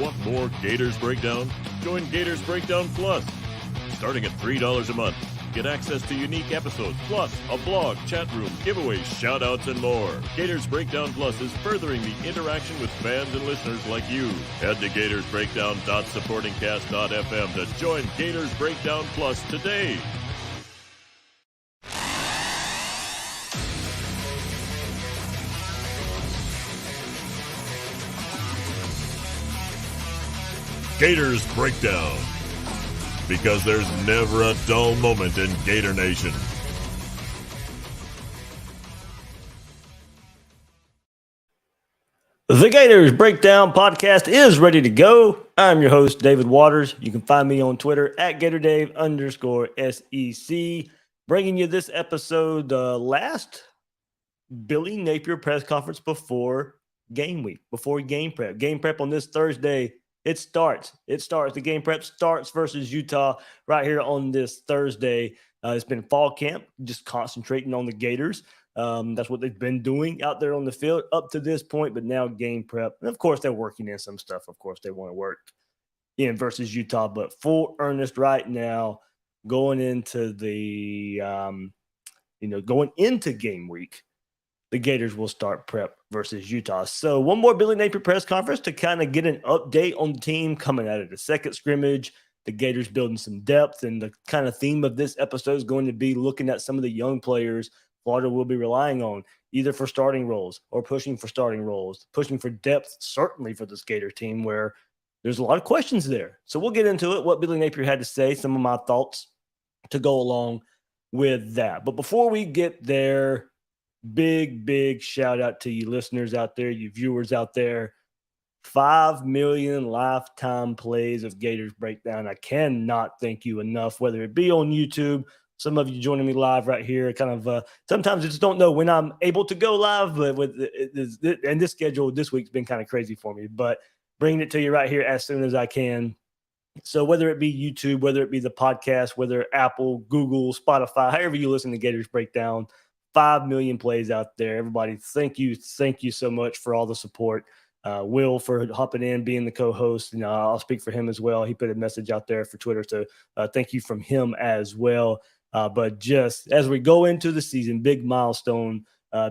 Want more Gators Breakdown? Join Gators Breakdown Plus. Starting at $3 a month, get access to unique episodes, plus a blog, chat room, giveaways, shout-outs, and more. Gators Breakdown Plus is furthering the interaction with fans and listeners like you. Head to gatorsbreakdown.supportingcast.fm to join Gators Breakdown Plus today. Gators Breakdown, because there's never a dull moment in Gator Nation. The Gators Breakdown podcast is ready to go. I'm your host, David Waters. You can find me on Twitter at GatorDave_SEC. Bringing you this episode, the last Billy Napier press conference before game week, before game prep. Game prep on this Thursday. It starts. The game prep starts versus Utah right here on this Thursday. It's been fall camp, just concentrating on the Gators. That's what they've been doing out there on the field up to this point, but now game prep. And, of course, they're working in some stuff. Of course, they want to work in versus Utah, but full earnest right now going into the, going into game week. The Gators will start prep versus Utah. So one more Billy Napier press conference to kind of get an update on the team coming out of the second scrimmage. The Gators building some depth, and the kind of theme of this episode is going to be looking at some of the young players Florida will be relying on, either for starting roles or pushing for starting roles, pushing for depth, certainly for this Gator team where there's a lot of questions there. So we'll get into it, what Billy Napier had to say, some of my thoughts to go along with that. But before we get there, big shout out to you listeners out there, you viewers out there. 5 million lifetime plays of Gators Breakdown. I cannot thank you enough, whether it be on YouTube, some of you joining me live right here. Kind of sometimes I just don't know when I'm able to go live, but and this schedule this week's been kind of crazy for me, but bringing it to you right here as soon as I can. So whether it be YouTube, whether it be the podcast, whether Apple, Google, Spotify, however you listen to Gators Breakdown, 5 million plays out there. Everybody, thank you so much for all the support. Will for hopping in, being the co-host. I'll speak for him as well. He put a message out there for Twitter, so thank you from him as well. But just as we go into the season, big milestone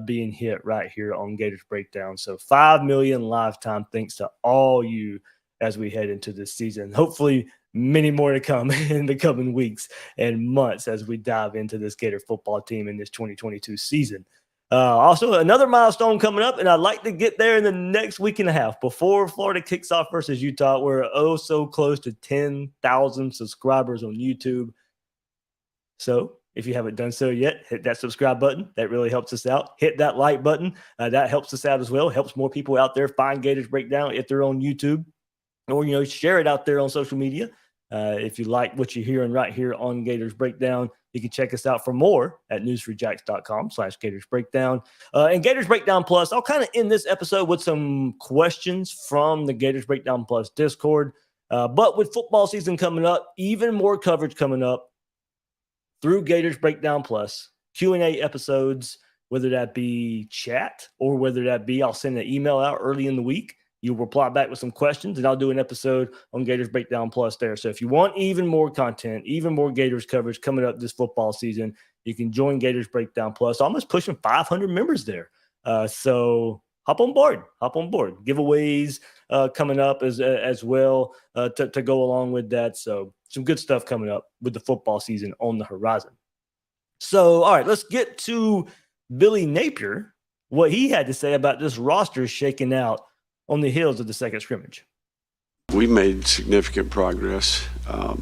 being hit right here on Gators Breakdown. So 5 million lifetime thanks to all you as we head into this season. Hopefully many more to come in the coming weeks and months as we dive into this Gator football team in this 2022 season. Also, another milestone coming up, and I'd like to get there in the next week and a half before Florida kicks off versus Utah. We're so close to 10,000 subscribers on YouTube. So if you haven't done so yet, hit that subscribe button. That really helps us out. Hit that like button. That helps us out as well. Helps more people out there find Gators Breakdown if they're on YouTube. Or, share it out there on social media. If you like what you're hearing right here on Gators Breakdown, you can check us out for more at newsfreejacks.com/Gators Breakdown. And Gators Breakdown Plus, I'll kind of end this episode with some questions from the Gators Breakdown Plus Discord. But with football season coming up, even more coverage coming up through Gators Breakdown Plus, Q&A episodes, whether that be chat or whether that be I'll send an email out early in the week. You'll reply back with some questions, and I'll do an episode on Gators Breakdown Plus there. So if you want even more content, even more Gators coverage coming up this football season, you can join Gators Breakdown Plus. Almost pushing 500 members there. So hop on board. Giveaways coming up as well to go along with that. So some good stuff coming up with the football season on the horizon. So, all right, let's get to Billy Napier, what he had to say about this roster shaking out on the heels of the second scrimmage. We made significant progress. I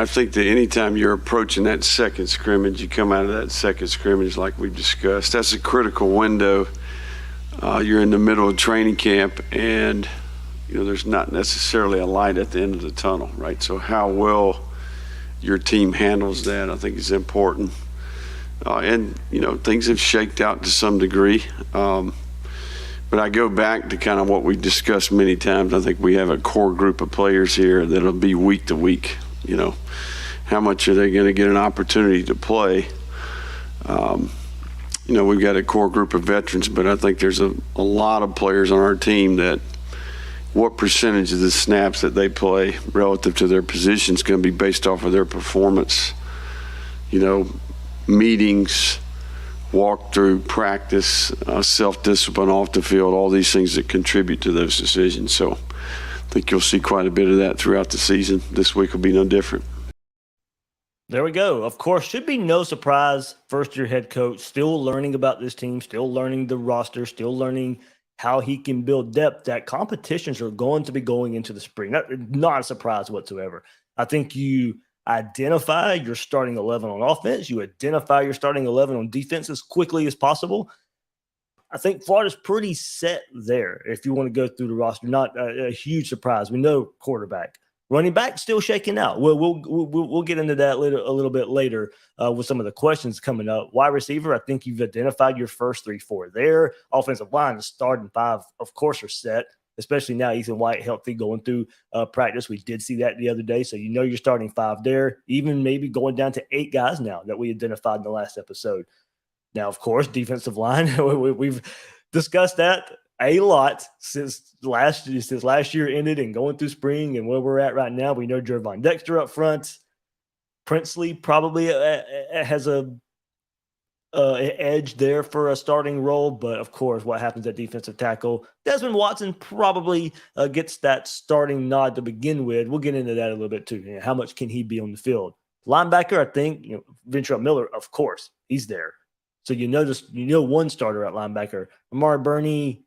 think that anytime you're approaching that second scrimmage, you come out of that second scrimmage like we've discussed, that's a critical window. You're in the middle of training camp, and there's not necessarily a light at the end of the tunnel, right? So how well your team handles that, I think, is important. Things have shaked out to some degree. But I go back to kind of what we discussed many times. I think we have a core group of players here that'll be week to week. How much are they going to get an opportunity to play? We've got a core group of veterans, but I think there's a lot of players on our team that what percentage of the snaps that they play relative to their position is going to be based off of their performance. Meetings, walkthrough, practice, self-discipline off the field, all these things that contribute to those decisions. So I think you'll see quite a bit of that throughout the season. This week will be no different. There we go. Of course, should be no surprise. First-year head coach, still learning about this team, still learning the roster, still learning how he can build depth. That competitions are going to be going into the spring. Not a surprise whatsoever. I think you identify your starting 11 on offense. You identify your starting 11 on defense as quickly as possible. I think Florida's pretty set there if you want to go through the roster. Not a huge surprise. We know quarterback. Running back still shaking out. We'll get into that a little bit later with some of the questions coming up. Wide receiver, I think you've identified your first 3-4 there. Offensive line, the starting 5, of course, are set, especially now Ethan White healthy going through practice. We did see that the other day, so you're starting 5 there, even maybe going down to 8 guys now that we identified in the last episode. Now, of course, defensive line, we've discussed that a lot since last year ended and going through spring and where we're at right now. We know Jervon Dexter up front. Princely probably has a edge there for a starting role, but of course, what happens at defensive tackle? Desmond Watson probably gets that starting nod to begin with. We'll get into that a little bit too. How much can he be on the field? Linebacker, I think, Ventrell Miller, of course, he's there. So one starter at linebacker. Amari Burney,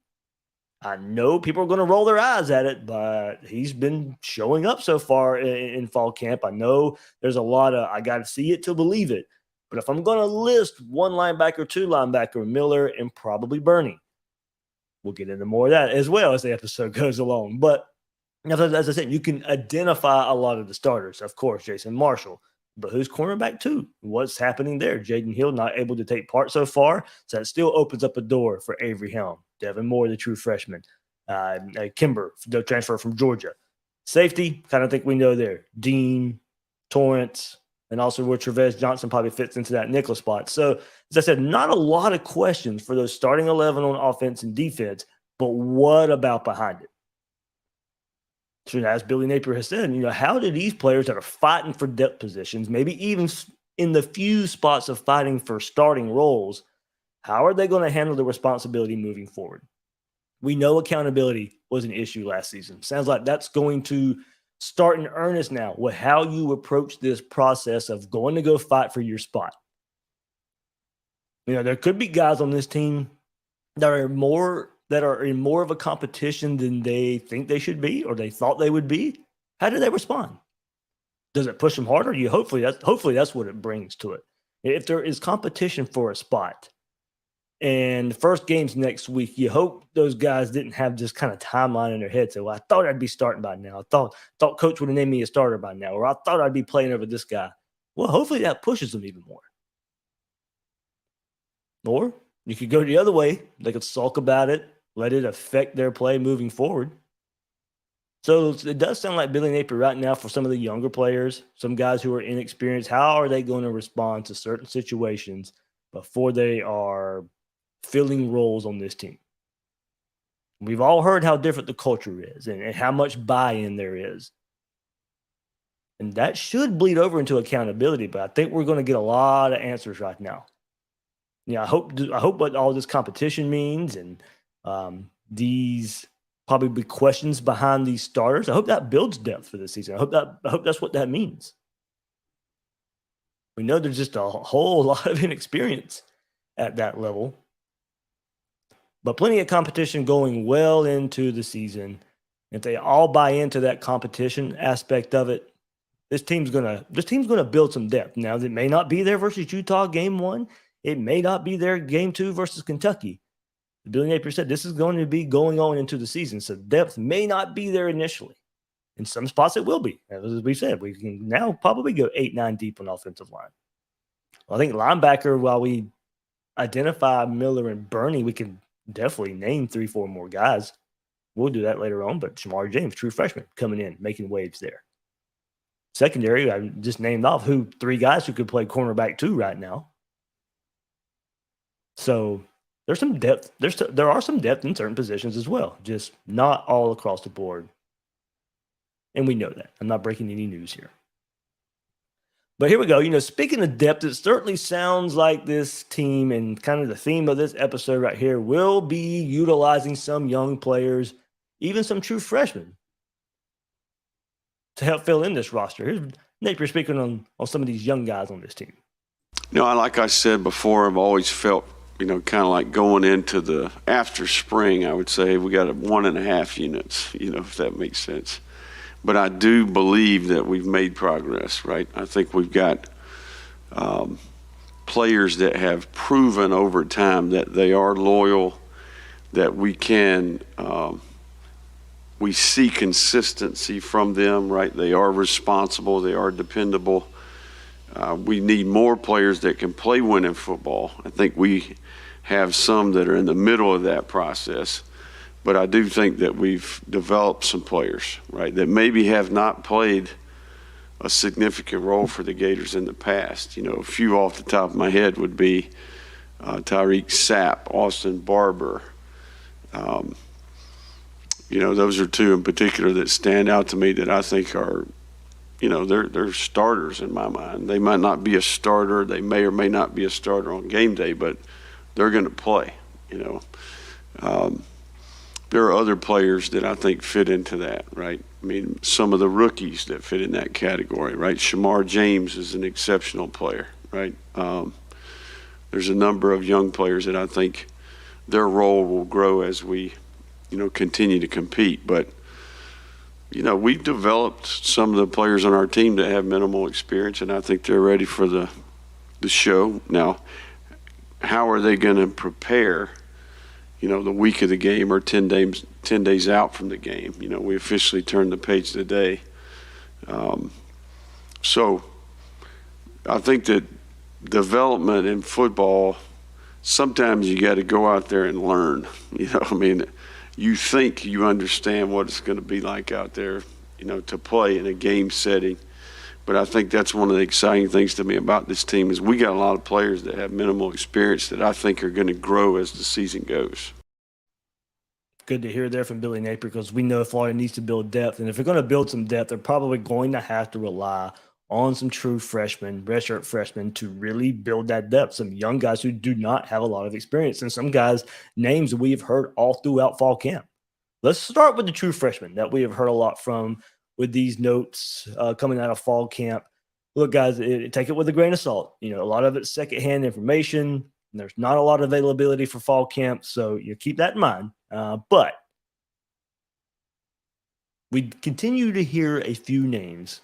I know people are going to roll their eyes at it, but he's been showing up so far in fall camp. I know there's a lot of I got to see it to believe it. But if I'm going to list one linebacker, 2 linebacker, Miller, and probably Burney, we'll get into more of that as well as the episode goes along. But as I said, you can identify a lot of the starters. Of course, Jason Marshall. But who's cornerback 2? What's happening there? Jaden Hill not able to take part so far. So that still opens up a door for Avery Helm. Devin Moore, the true freshman. Kimber, the transfer from Georgia. Safety, kind of think we know there. Dean, Torrance, and also where Trevez Johnson probably fits into that nickel spot. So, as I said, not a lot of questions for those starting 11 on offense and defense, but what about behind it? So as Billy Napier has said, how do these players that are fighting for depth positions, maybe even in the few spots of fighting for starting roles, how are they going to handle the responsibility moving forward? We know accountability was an issue last season. Sounds like that's going to start in earnest now with how you approach this process of going to go fight for your spot. There could be guys on this team that are in more of a competition than they think they should be or they thought they would be. How do they respond? Does it push them harder? Hopefully that's what it brings to it. If there is competition for a spot and the first game's next week, you hope those guys didn't have this kind of timeline in their head. Say, well, I thought I'd be starting by now. I thought coach would have named me a starter by now, or I thought I'd be playing over this guy. Well, hopefully that pushes them even more. Or you could go the other way. They could sulk about it, let it affect their play moving forward. So it does sound like Billy Napier right now for some of the younger players, some guys who are inexperienced, how are they going to respond to certain situations before they are filling roles on this team? We've all heard how different the culture is and how much buy-in there is. And that should bleed over into accountability, but I think we're going to get a lot of answers right now. I hope what all this competition means and these probably questions behind these starters, I hope that builds depth for this season. I hope that's what that means. We know there's just a whole lot of inexperience at that level, but plenty of competition going well into the season. If they all buy into that competition aspect of it, this team's gonna build some depth. Now, it may not be there versus Utah game 1. It may not be there game 2 versus Kentucky. Billy Napier said this is going to be going on into the season, so depth may not be there initially. In some spots, it will be. As we said, we can now probably go 8-9 deep on offensive line. Well, I think linebacker, while we identify Miller and Burney, we can definitely name 3-4 more guys. We'll do that later on, but Shamar James, true freshman, coming in, making waves there. Secondary, I just named off 3 guys who could play cornerback 2 right now. So there's some depth. There are some depth in certain positions as well, just not all across the board. And we know that. I'm not breaking any news here. But here we go. Speaking of depth, it certainly sounds like this team and kind of the theme of this episode right here will be utilizing some young players, even some true freshmen, to help fill in this roster. Here's Napier speaking on some of these young guys on this team. Like I said before, I've always felt, kind of like going into after spring, I would say we got 1.5 units, if that makes sense. But I do believe that we've made progress, right? I think we've got players that have proven over time that they are loyal, that we see consistency from them, right? They are responsible, they are dependable. We need more players that can play winning football. I think we have some that are in the middle of that process. But I do think that we've developed some players, right, that maybe have not played a significant role for the Gators in the past. A few off the top of my head would be Tyreek Sapp, Austin Barber. Those are two in particular that stand out to me that I think are, they're starters in my mind. They might not be a starter. They may or may not be a starter on game day, but they're going to play, There are other players that I think fit into that, right? I mean, some of the rookies that fit in that category, right? Shamar James is an exceptional player, right? There's a number of young players that I think their role will grow as we, continue to compete. But, we've developed some of the players on our team that have minimal experience, and I think they're ready for the show. Now, how are they going to prepare the week of the game or 10 days out from the game? We officially turned the page today. So I think that development in football, sometimes you got to go out there and learn. You think you understand what it's going to be like out there, to play in a game setting. But I think that's one of the exciting things to me about this team is we got a lot of players that have minimal experience that I think are going to grow as the season goes. Good to hear there from Billy Napier because we know Florida needs to build depth. And if they're going to build some depth, they're probably going to have to rely on some true freshmen, redshirt freshmen, to really build that depth. Some young guys who do not have a lot of experience and some guys' names that we've heard all throughout fall camp. Let's start with the true freshmen that we have heard a lot from with these notes coming out of fall camp. Look, guys, take it with a grain of salt. A lot of it's secondhand information. And there's not a lot of availability for fall camp, so you keep that in mind. But we continue to hear a few names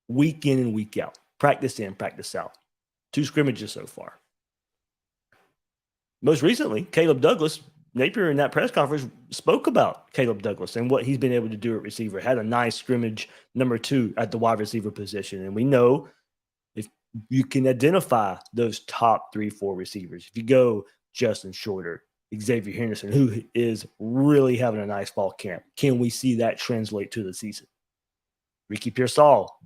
week in and week out, practice in, practice out. 2 scrimmages so far. Most recently, Caleb Douglas, Napier in that press conference spoke about Caleb Douglas and what he's been able to do at receiver. Had a nice scrimmage number 2 at the wide receiver position. And we know if you can identify those top 3-4 receivers, if you go Justin Shorter, Xavier Henderson, who is really having a nice fall camp, can we see that translate to the season? Ricky Pearsall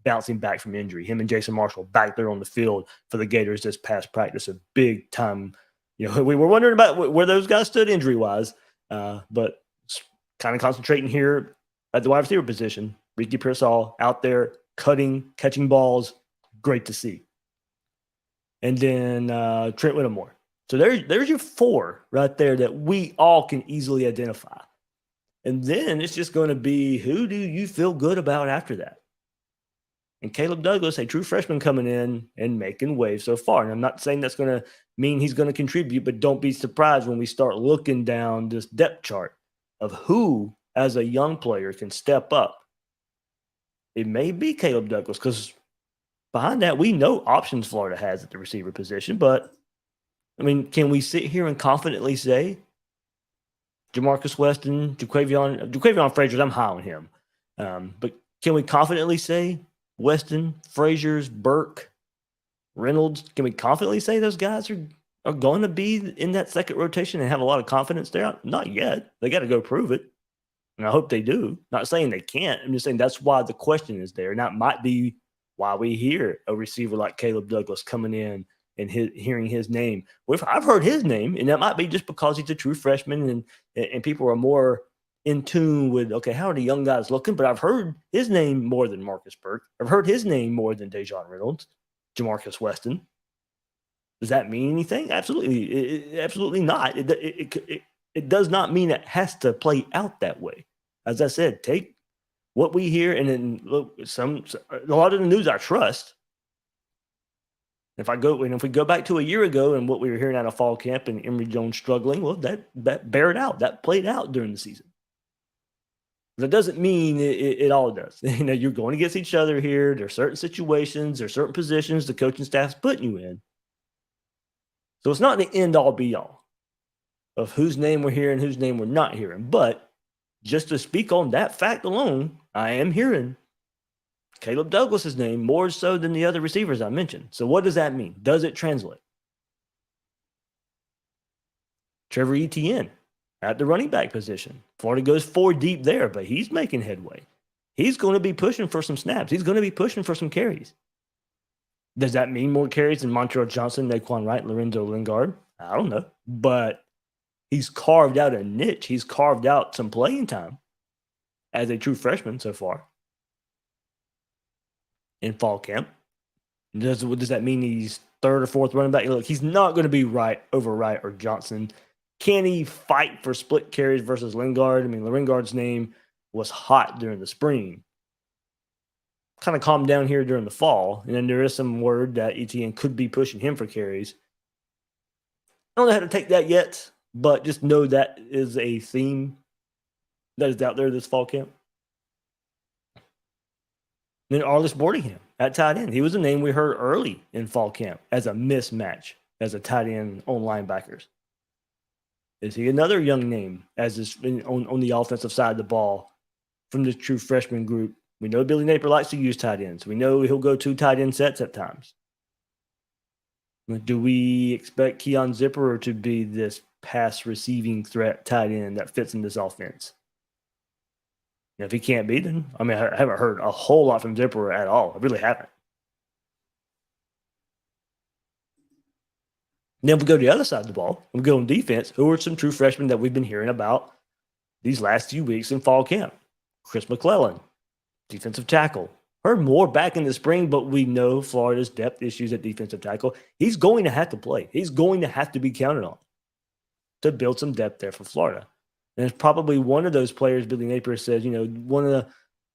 bouncing back from injury. Him and Jason Marshall back there on the field for the Gators this past practice. A big time. We were wondering about where those guys stood injury-wise, but kind of concentrating here at the wide receiver position. Ricky Pearsall out there catching balls. Great to see. And then Trent Whittemore. So there's your 4 right there that we all can easily identify. And then it's just going to be, who do you feel good about after that? And Caleb Douglas, a true freshman coming in and making waves so far. And I'm not saying that's going to mean he's going to contribute, but don't be surprised when we start looking down this depth chart of who, as a young player, can step up. It may be Caleb Douglas because behind that, we know options Florida has at the receiver position. But, can we sit here and confidently say Jamarcus Weston, Jaquavion Frazier, I'm high on him. But can we confidently say Weston, Fraziers, Burke, Reynolds, can we confidently say those guys are going to be in that second rotation and have a lot of confidence there? Not yet. They got to go prove it. And I hope they do. Not saying they can't. I'm just saying that's why the question is there. And that might be why we hear a receiver like Caleb Douglas coming in and hearing his name. Well, I've heard his name, and that might be just because he's a true freshman and people are more in tune with, okay, how are the young guys looking? But I've heard his name more than Marcus Burke. I've heard his name more than Dejon Reynolds, Jamarcus Weston. Does that mean anything? Absolutely. Absolutely not. It does not mean it has to play out that way. As I said, take what we hear and then look, a lot of the news I trust. If we go back to a year ago and what we were hearing out of fall camp and Emory Jones struggling, well, that bared out. That played out during the season. That doesn't mean it all does. You're going against each other here. There are certain situations, there are certain positions the coaching staff's putting you in. So it's not the end all be all of whose name we're hearing, whose name we're not hearing. But just to speak on that fact alone, I am hearing Caleb Douglas's name more so than the other receivers I mentioned. So what does that mean? Does it translate? Trevor Etienne at the running back position. Florida goes 4 deep there, but he's making headway. He's going to be pushing for some snaps. He's going to be pushing for some carries. Does that mean more carries than Montreal Johnson, Naquan Wright, Lorenzo Lingard? I don't know. But he's carved out a niche. He's carved out some playing time as a true freshman so far in fall camp. Does that mean he's third or fourth running back? Look, he's not going to be Wright over Wright or Johnson. Can he fight for split carries versus Lingard? I mean, Lingard's name was hot during the spring. Kind of calmed down here during the fall. And then there is some word that Etienne could be pushing him for carries. I don't know how to take that yet, but just know that is a theme that is out there this fall camp. Then Arliss Boardingham at tight end. He was a name we heard early in fall camp as a mismatch as a tight end on linebackers. Is he another young name as this on the offensive side of the ball from the true freshman group? We know Billy Napier likes to use tight ends. We know he'll go 2 tight end sets at times. Do we expect Keon Zipperer to be this pass receiving threat tight end that fits in this offense? And if he can't be, then I haven't heard a whole lot from Zipperer at all. I really haven't. Then we go to the other side of the ball. We go on defense. Who are some true freshmen that we've been hearing about these last few weeks in fall camp? Chris McClellan, defensive tackle. Heard more back in the spring, but we know Florida's depth issues at defensive tackle. He's going to have to play. He's going to have to be counted on to build some depth there for Florida. And it's probably one of those players, Billy Napier says,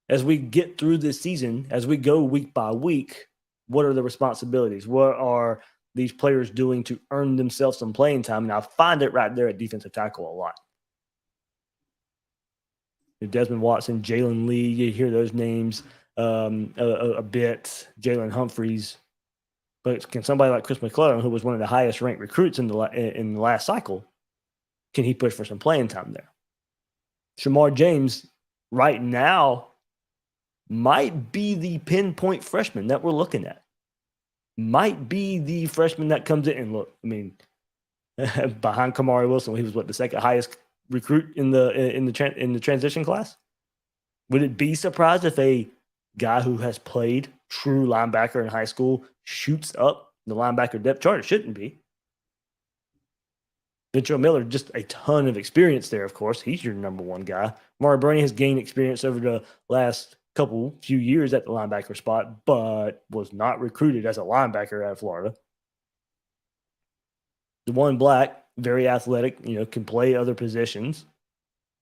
as we get through this season, as we go week by week, what are the responsibilities? What are these players doing to earn themselves some playing time? And I find it right there at defensive tackle a lot. Desmond Watson, Jalen Lee, you hear those names a bit. Jalen Humphreys. But can somebody like Chris McClellan, who was one of the highest ranked recruits in the last cycle, can he push for some playing time there? Shamar James, right now, might be the pinpoint freshman that we're looking at. Might be the freshman that comes in and look. I mean, behind Kamari Wilson, he was the second highest recruit in the transition class. Would it be surprised if a guy who has played true linebacker in high school shoots up the linebacker depth chart? It shouldn't be. Ventrell Miller, just a ton of experience there, of course. He's your number one guy. Mari Burney has gained experience over the last few years at the linebacker spot, but was not recruited as a linebacker out of Florida. DeJuan Black, very athletic, can play other positions.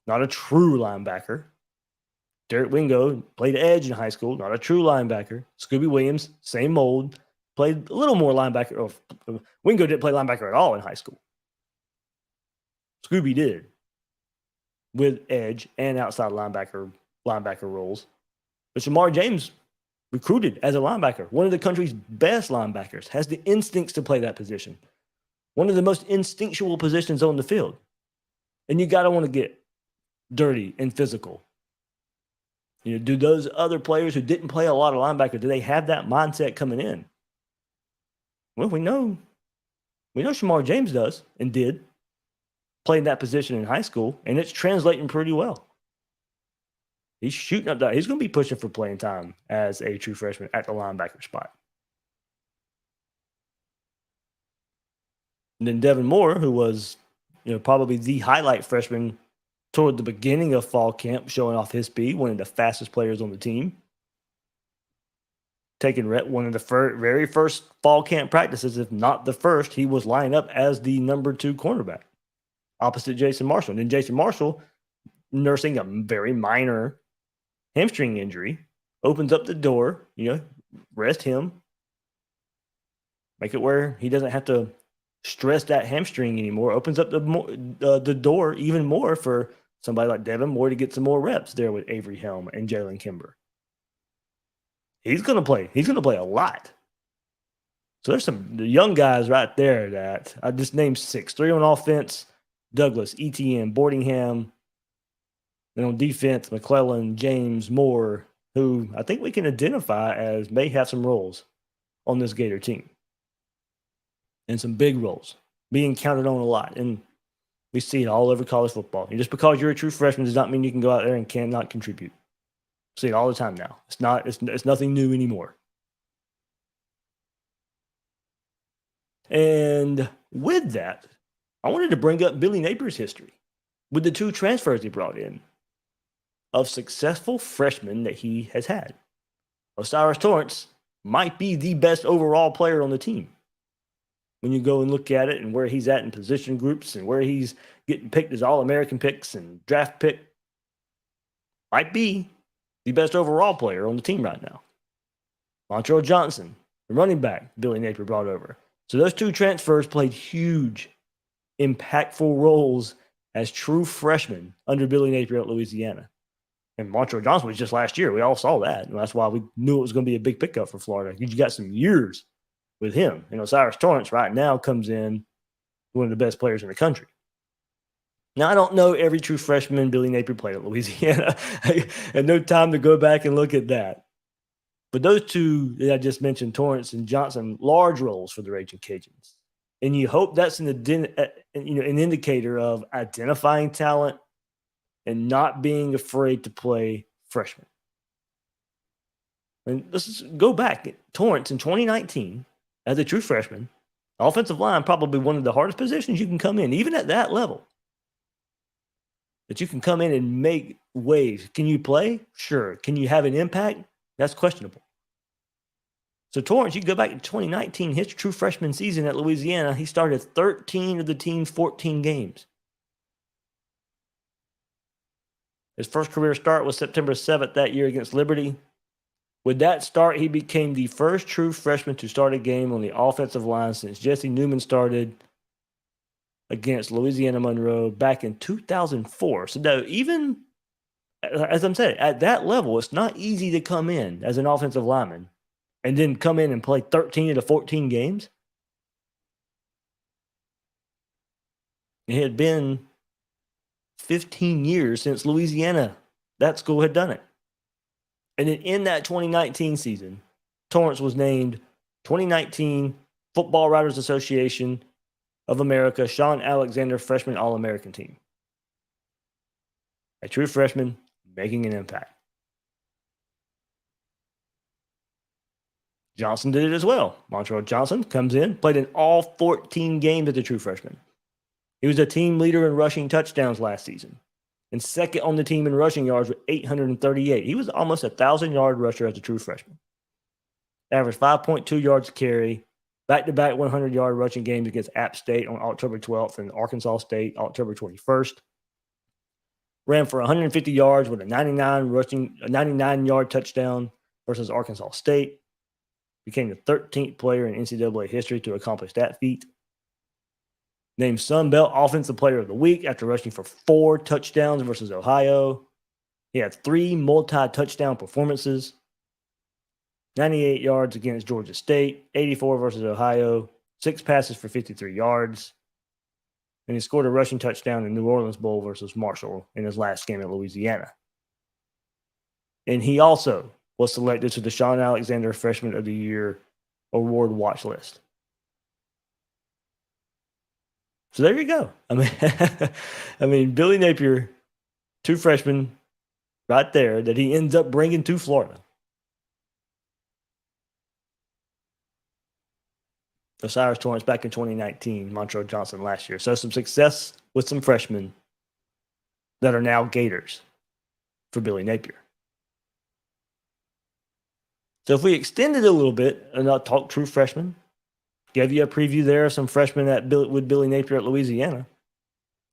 Not a true linebacker. Derek Wingo played edge in high school, not a true linebacker. Scooby Williams, same mold, played a little more linebacker. Wingo didn't play linebacker at all in high school. Scooby did, with edge and outside linebacker roles. But Shamar James, recruited as a linebacker, one of the country's best linebackers, has the instincts to play that position. One of the most instinctual positions on the field. And you got to want to get dirty and physical. Do those other players who didn't play a lot of linebacker, do they have that mindset coming in? Well, we know Shamar James does and did. Playing that position in high school, and it's translating pretty well. He's shooting up that. He's going to be pushing for playing time as a true freshman at the linebacker spot. And then Devin Moore, who was, probably the highlight freshman toward the beginning of fall camp, showing off his speed, one of the fastest players on the team. Taking one of the very first fall camp practices, if not the first, he was lined up as the number 2 cornerback opposite Jason Marshall. And then Jason Marshall, nursing a very minor hamstring injury, opens up the door, rest him, make it where he doesn't have to stress that hamstring anymore, opens up the door even more for somebody like Devin Moore to get some more reps there with Avery Helm and Jalen Kimber. He's going to play. He's going to play a lot. So there's some young guys right there that I just named 6. 3 on offense, Douglas, Etienne, Boardingham. And on defense, McClellan, James, Moore, who I think we can identify as may have some roles on this Gator team. And some big roles, being counted on a lot. And we see it all over college football. And just because you're a true freshman does not mean you can go out there and cannot contribute. See it all the time now. It's nothing new anymore. And with that, I wanted to bring up Billy Napier's history with the 2 transfers he brought in of successful freshmen that he has had. Osiris Torrance might be the best overall player on the team. When you go and look at it and where he's at in position groups and where he's getting picked as All-American picks and draft pick, might be the best overall player on the team right now. Montrell Johnson, the running back, Billy Napier brought over. So those 2 transfers played huge, impactful roles as true freshmen under Billy Napier at Louisiana. And Montrell Johnson was just last year. We all saw that. And that's why we knew it was going to be a big pickup for Florida. You got some years with him. And Osiris Torrance right now comes in one of the best players in the country. Now, I don't know every true freshman Billy Napier played at Louisiana. I had no time to go back and look at that. But those 2 that I just mentioned, Torrance and Johnson, large roles for the Raging Cajuns. And you hope that's an indicator of identifying talent and not being afraid to play freshmen. And let's just go back. Torrance in 2019, as a true freshman, offensive line, probably one of the hardest positions you can come in, even at that level. That you can come in and make waves. Can you play? Sure. Can you have an impact? That's questionable. So Torrance, you go back to 2019, his true freshman season at Louisiana, he started 13 of the team's 14 games. His first career start was September 7th that year against Liberty. With that start, he became the first true freshman to start a game on the offensive line since Jesse Newman started against Louisiana Monroe back in 2004. So now, even, as I'm saying, at that level, it's not easy to come in as an offensive lineman and then come in and play 13 of the 14 games. It had been 15 years since Louisiana, that school had done it. And then in that 2019 season, Torrance was named 2019 Football Writers Association of America Sean Alexander Freshman All-American Team. A true freshman making an impact. Johnson did it as well. Montrell Johnson comes in, played in all 14 games as a true freshman. He was a team leader in rushing touchdowns last season and second on the team in rushing yards with 838. He was almost a 1,000-yard rusher as a true freshman. Averaged 5.2 yards a carry, back-to-back 100-yard rushing games against App State on October 12th and Arkansas State October 21st. Ran for 150 yards with a 99-yard touchdown versus Arkansas State. Became the 13th player in NCAA history to accomplish that feat. Named Sun Belt Offensive Player of the Week after rushing for 4 touchdowns versus Ohio. He had 3 multi-touchdown performances. 98 yards against Georgia State, 84 versus Ohio, 6 passes for 53 yards. And he scored a rushing touchdown in New Orleans Bowl versus Marshall in his last game at Louisiana. And he also was selected to the Sean Alexander Freshman of the Year award watch list. So there you go. I mean, Billy Napier, 2 freshmen right there that he ends up bringing to Florida. Osiris Torrance back in 2019, Montrell Johnson last year. So some success with some freshmen that are now Gators for Billy Napier. So if we extend it a little bit and not talk true freshmen, give you a preview there of some freshmen with Billy Napier at Louisiana.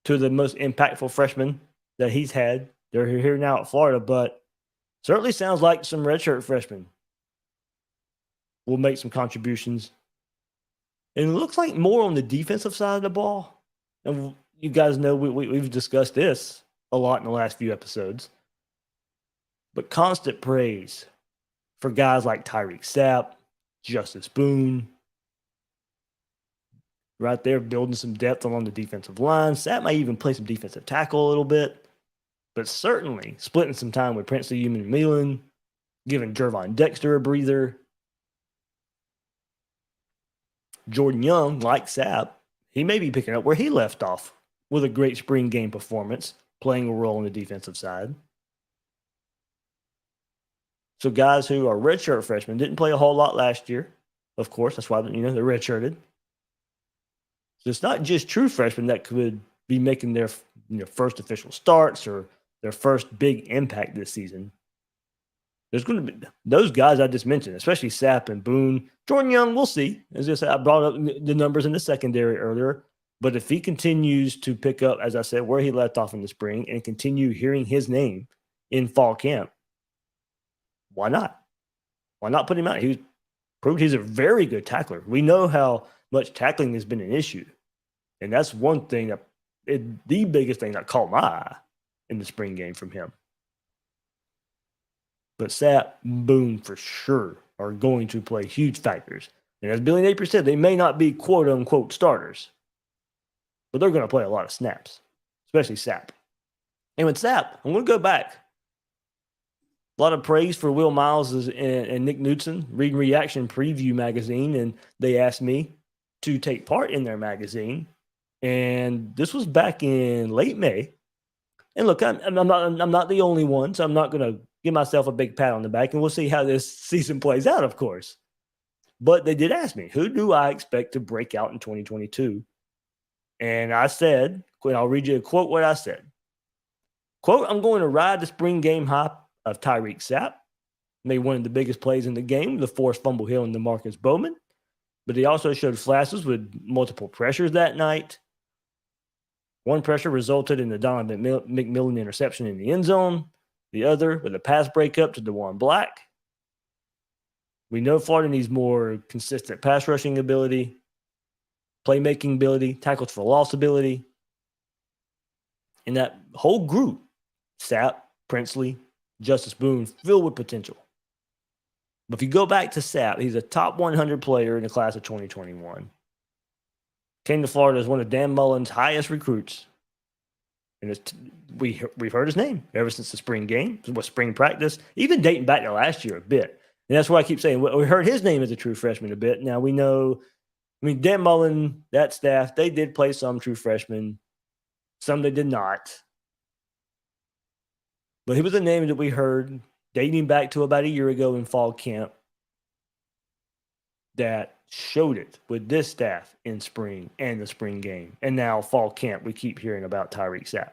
Two of the most impactful freshmen that he's had. They're here now at Florida, but certainly sounds like some redshirt freshmen will make some contributions. And it looks like more on the defensive side of the ball. And you guys know we've discussed this a lot in the last few episodes. But constant praise for guys like Tyreek Sapp, Justice Boone. Right there, building some depth along the defensive line. Sapp might even play some defensive tackle a little bit. But certainly splitting some time with Princely Human Milan, giving Jervon Dexter a breather. Jordan Young, like Sapp, he may be picking up where he left off with a great spring game performance, playing a role on the defensive side. So guys who are redshirt freshmen didn't play a whole lot last year. Of course, that's why they're redshirted. So it's not just true freshmen that could be making their first official starts or their first big impact this season. There's going to be those guys I just mentioned, especially Sapp and Boone. Jordan Young, we'll see. As I said, I brought up the numbers in the secondary earlier. But if he continues to pick up, as I said, where he left off in the spring and continue hearing his name in fall camp, why not? Why not put him out? He proved he's a very good tackler. We know how much tackling has been an issue. And that's one thing the biggest thing that caught my eye in the spring game from him. But Sapp, Boone for sure are going to play huge factors. And as Billy Napier said, they may not be quote-unquote starters, but they're going to play a lot of snaps, especially Sapp. And with Sapp, I'm going to go back. A lot of praise for Will Miles and Nick Knudsen, Read and Reaction Preview magazine, and they asked me to take part in their magazine. And this was back in late May. And look, I'm not the only one, so I'm not going to give myself a big pat on the back, and we'll see how this season plays out, of course. But they did ask me, who do I expect to break out in 2022? And I said, I'll read you a quote what I said. Quote, I'm going to ride the spring game hype of Tyreek Sapp. Made one of the biggest plays in the game, the forced fumble hill in DeMarcus Bowman. But he also showed flashes with multiple pressures that night. One pressure resulted in the Donovan McMillan interception in the end zone. The other with a pass breakup to DeJuan Black. We know Florida needs more consistent pass rushing ability, playmaking ability, tackles for loss ability. And that whole group, Sapp, Princely, Justice Boone, filled with potential. But if you go back to Sapp, he's a top 100 player in the class of 2021. Came to Florida as one of Dan Mullen's highest recruits. And we've heard his name ever since the spring game, spring practice, even dating back to last year a bit. And that's why I keep saying we heard his name as a true freshman a bit. Now we know, Dan Mullen, that staff, they did play some true freshmen. Some they did not. But he was a name that we heard dating back to about a year ago in fall camp that showed it with this staff in spring and the spring game. And now fall camp, we keep hearing about Tyreek Sapp.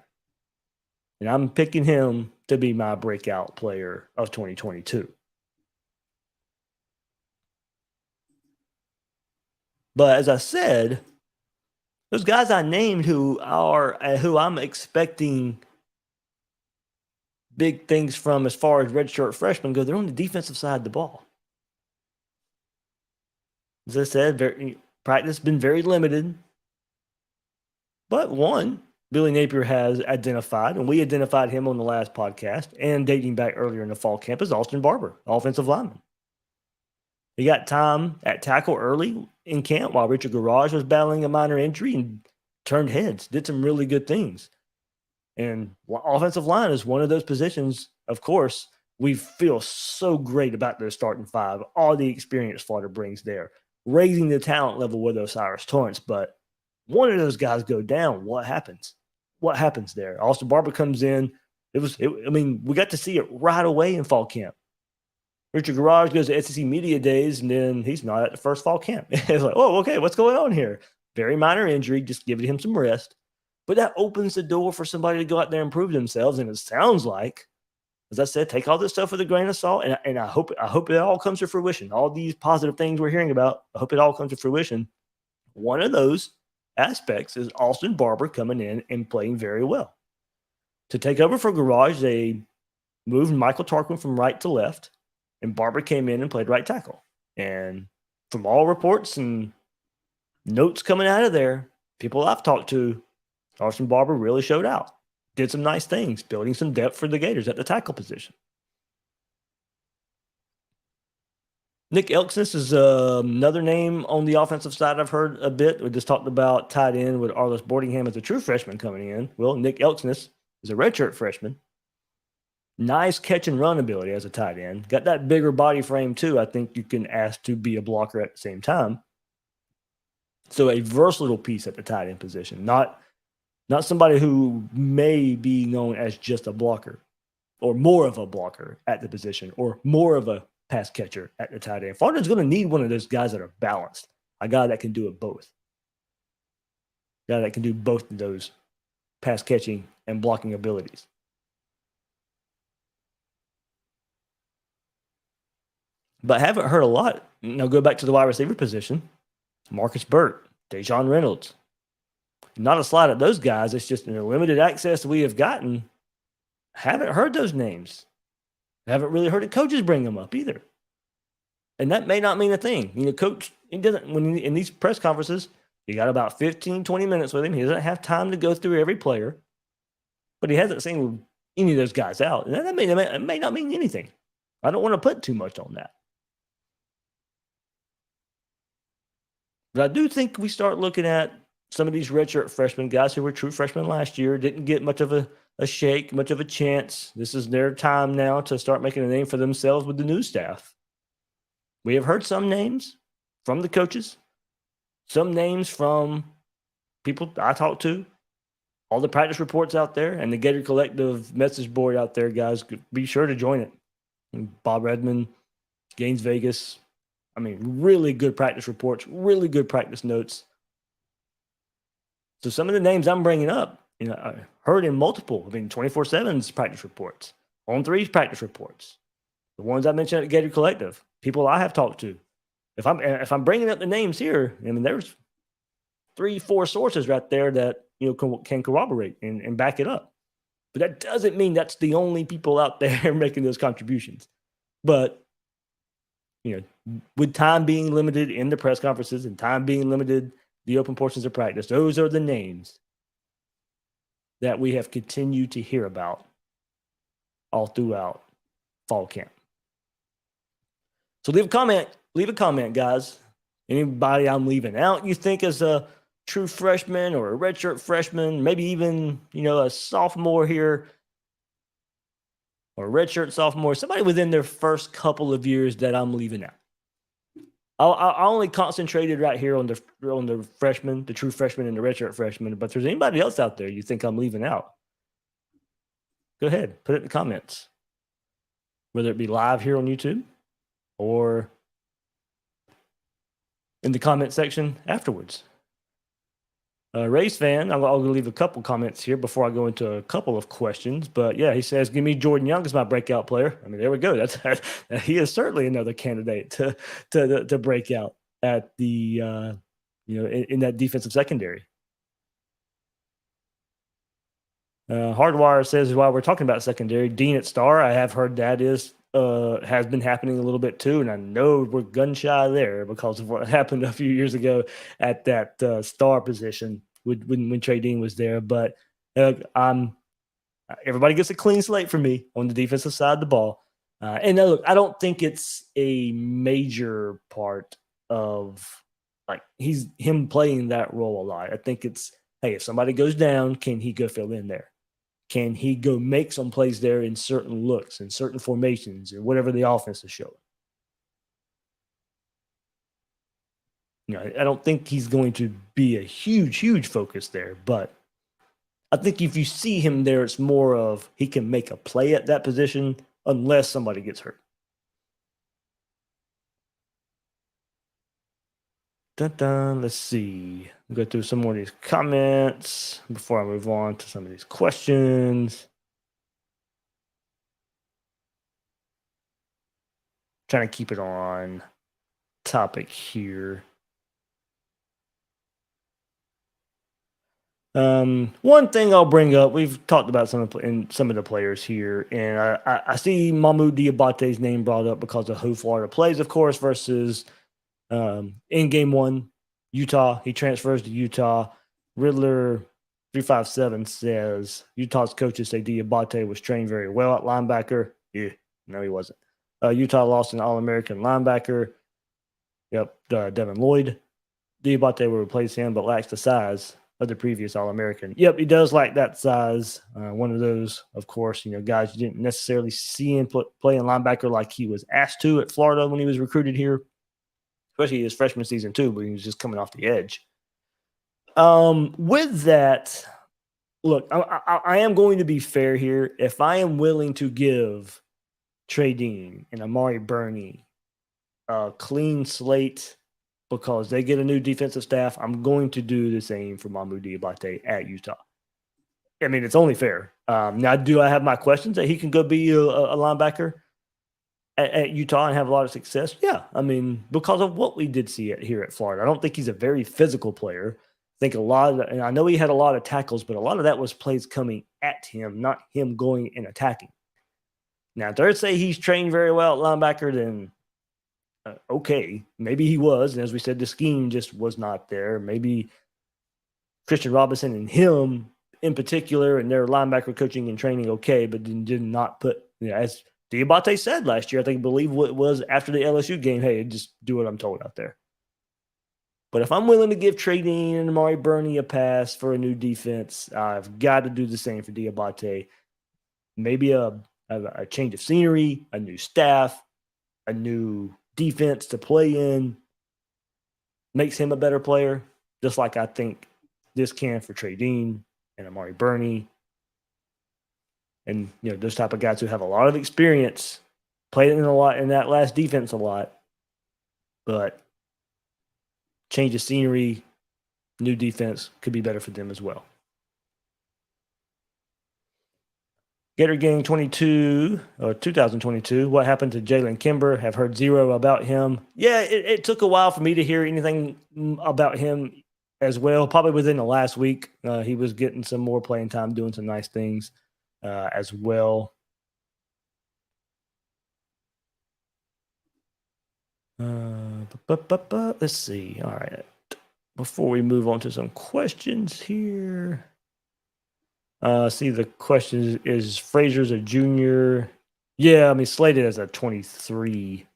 And I'm picking him to be my breakout player of 2022. But as I said, those guys I named who I'm expecting big things from as far as redshirt freshmen go, they're on the defensive side of the ball. As I said, practice been very limited. But one, Billy Napier has identified, and we identified him on the last podcast, and dating back earlier in the fall camp, is Austin Barber, offensive lineman. He got time at tackle early in camp while Richard Garage was battling a minor injury and turned heads, did some really good things. And offensive line is one of those positions, of course, we feel so great about their starting five, all the experience Florida brings there, raising the talent level with Osiris Torrance. But one of those guys go down, what happens? What happens there? Austin Barber comes in. We got to see it right away in fall camp. Richard Garage goes to SEC Media Days, and then he's not at the first fall camp. It's like, oh, okay, what's going on here? Very minor injury, just giving him some rest. But that opens the door for somebody to go out there and prove themselves. And it sounds like, as I said, take all this stuff with a grain of salt. And I hope it all comes to fruition. All these positive things we're hearing about, I hope it all comes to fruition. One of those aspects is Austin Barber coming in and playing very well. To take over for Garage, they moved Michael Tarquin from right to left, and Barber came in and played right tackle. And from all reports and notes coming out of there, people I've talked to, Austin Barber really showed out. Did some nice things, building some depth for the Gators at the tackle position. Nick Elksnis is another name on the offensive side I've heard a bit. We just talked about tight end with Arliss Boardingham as a true freshman coming in. Well, Nick Elksnis is a redshirt freshman. Nice catch and run ability as a tight end. Got that bigger body frame too. I think you can ask to be a blocker at the same time. So a versatile piece at the tight end position. Not somebody who may be known as just a blocker or more of a blocker at the position or more of a pass catcher at the tight end. Florida's going to need one of those guys that are balanced. A guy that can do it both. A guy that can do both of those pass catching and blocking abilities. But haven't heard a lot. Now go back to the wide receiver position. Marcus Burt, Dejon Reynolds. Not a slide at those guys. It's just in the limited access we have gotten. Haven't heard those names. Haven't really heard the coaches bring them up either. And that may not mean a thing. You know, coach, he doesn't, when in these press conferences, you got about 15, 20 minutes with him. He doesn't have time to go through every player. But he hasn't seen any of those guys out. And that may not mean anything. I don't want to put too much on that. But I do think we start looking at some of these redshirt freshmen, guys who were true freshmen last year, didn't get much of a shake, much of a chance. This is their time now to start making a name for themselves with the new staff. We have heard some names from the coaches, some names from people I talked to, all the practice reports out there, and the Gator Collective message board out there, guys. Be sure to join it. Bob Redmond, Gaines Vegas. I mean, really good practice reports, really good practice notes. So some of the names I'm bringing up, you know, I heard in multiple. I mean, 24/7's practice reports, On3's practice reports, the ones I mentioned at Gator Collective, people I have talked to. If I'm bringing up the names here, I mean, there's 3-4 sources right there that can corroborate and back it up. But that doesn't mean that's the only people out there making those contributions. But with time being limited in the press conferences and time being limited, the open portions of practice, those are the names that we have continued to hear about all throughout fall camp. So leave a comment, guys. Anybody I'm leaving out you think is a true freshman or a redshirt freshman, maybe even, a sophomore here or a redshirt sophomore, somebody within their first couple of years that I'm leaving out. I only concentrated right here on the freshmen, the true freshmen and the redshirt freshmen. But if there's anybody else out there you think I'm leaving out, go ahead, put it in the comments. Whether it be live here on YouTube or in the comment section afterwards. Race fan, I'll leave a couple comments here before I go into a couple of questions. But yeah, he says, "Give me Jordan Young as my breakout player." I mean, there we go. He is certainly another candidate to break out at the in that defensive secondary. Hardwire says, while we're talking about secondary, Dean at Star, I have heard that has been happening a little bit too, and I know we're gun shy there because of what happened a few years ago at that Star position when Trey Dean was there. But everybody gets a clean slate for me on the defensive side of the ball. And look, I don't think it's a major part of him playing that role a lot. I think it's, hey, if somebody goes down, can he go fill in there? Can he go make some plays there in certain looks and certain formations or whatever the offense is showing? I don't think he's going to be a huge focus there, but I think if you see him there, it's more of he can make a play at that position unless somebody gets hurt. Let's see. We'll go through some more of these comments before I move on to some of these questions. Trying to keep it on topic here. One thing I'll bring up, we've talked about some of the players here, and I see Mahmoud Diabate's name brought up because of who Florida plays, of course, versus in game one, Utah. He transfers to Utah. Riddler 357 says Utah's coaches say Diabate was trained very well at linebacker. Yeah, no, he wasn't. Utah lost an All-American linebacker. Yep, Devin Lloyd. Diabate will replace him, but lacks the size of the previous All-American. Yep, he does lack that size. One of those, of course, guys you didn't necessarily see him playing linebacker like he was asked to at Florida when he was recruited here, especially his freshman season too, but he was just coming off the edge. With that, look, I am going to be fair here. If I am willing to give Trey Dean and Amari Burney a clean slate because they get a new defensive staff, I'm going to do the same for Mahmoud Diabate at Utah. I mean, it's only fair. Now, do I have my questions that he can go be a linebacker at Utah and have a lot of success? Yeah. I mean, because of what we did see here at Florida. I don't think he's a very physical player. I think and I know he had a lot of tackles, but a lot of that was plays coming at him, not him going and attacking. Now, if they say he's trained very well at linebacker, then okay, maybe he was. And as we said, the scheme just was not there. Maybe Christian Robinson and him in particular and their linebacker coaching and training, okay, but did not put, as Diabate said last year, I believe what it was after the LSU game, hey, just do what I'm told out there. But if I'm willing to give Trey Dean and Amari Burney a pass for a new defense, I've got to do the same for Diabate. Maybe a change of scenery, a new staff, a new defense to play in makes him a better player, just like I think this can for Trey Dean and Amari Burney. And, those type of guys who have a lot of experience, played in that last defense a lot, but change of scenery, new defense could be better for them as well. Gator Gang 2022. What happened to Jalen Kimber? Have heard zero about him. Yeah, it took a while for me to hear anything about him as well. Probably within the last week, he was getting some more playing time, doing some nice things as well. Let's see. All right. Before we move on to some questions here. See, the question is Frazier's a junior. Yeah, I mean, slated as a 23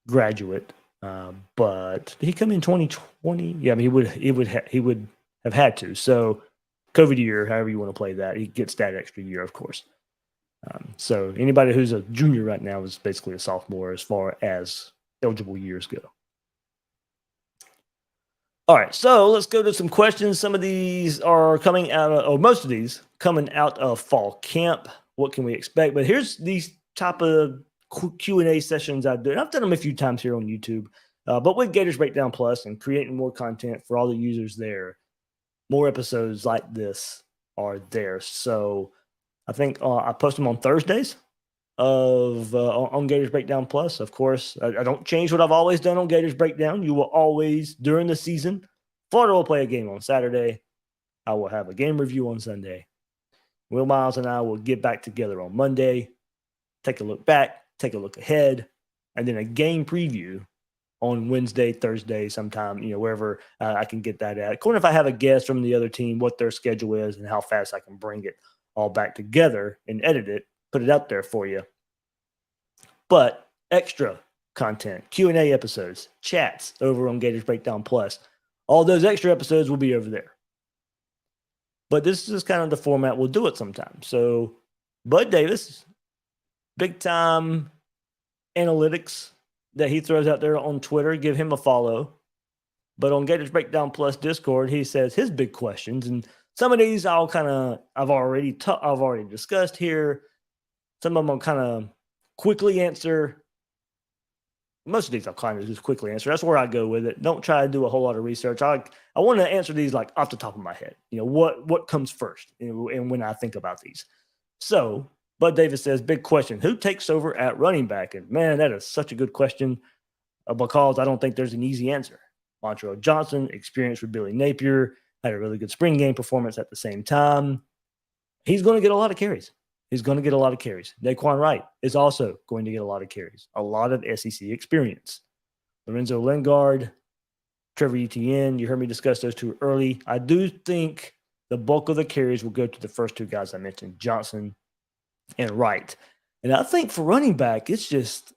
graduate. But did he come in 2020? Yeah, I mean, he would have had to. So COVID year, however you want to play that, he gets that extra year, of course. So anybody who's a junior right now is basically a sophomore as far as eligible years go. All right, so let's go to some questions. Some of these are coming out of, or most of these coming out of fall camp. What can we expect? But here's these type of Q&A sessions I do. And I've done them a few times here on YouTube, but with Gators Breakdown Plus and creating more content for all the users there, more episodes like this are there. So I think I post them on Thursdays on Gators Breakdown Plus. Of course, I don't change what I've always done on Gators Breakdown. You will always, during the season, Florida will play a game on Saturday. I will have a game review on Sunday. Will Miles and I will get back together on Monday, take a look back, take a look ahead, and then a game preview on Wednesday, Thursday, sometime, wherever I can get that at. According if I have a guest from the other team, what their schedule is and how fast I can bring it all back together and edit it, put it out there for you. But extra content, Q&A episodes, chats over on Gators Breakdown Plus. All those extra episodes will be over there. But this is kind of the format we'll do it sometime. So Bud Davis, big time analytics that he throws out there on Twitter, give him a follow. But on Gators Breakdown Plus Discord, he says his big questions. And some of these I've already discussed here. Some of them I'll kind of quickly answer. most of these I'll kind of just quickly answer. That's where I go with it. Don't try to do a whole lot of research. I want to answer these like off the top of my head. What comes first, and when I think about these. So Bud Davis says, big question: who takes over at running back? And man, that is such a good question because I don't think there's an easy answer. Montrell Johnson, experienced with Billy Napier, had a really good spring game performance at the same time. He's going to get a lot of carries. Naquan Wright is also going to get a lot of carries, a lot of SEC experience. Lorenzo Lingard, Trevor Etienne, you heard me discuss those two early. I do think the bulk of the carries will go to the first two guys I mentioned, Johnson and Wright. And I think for running back, it's just,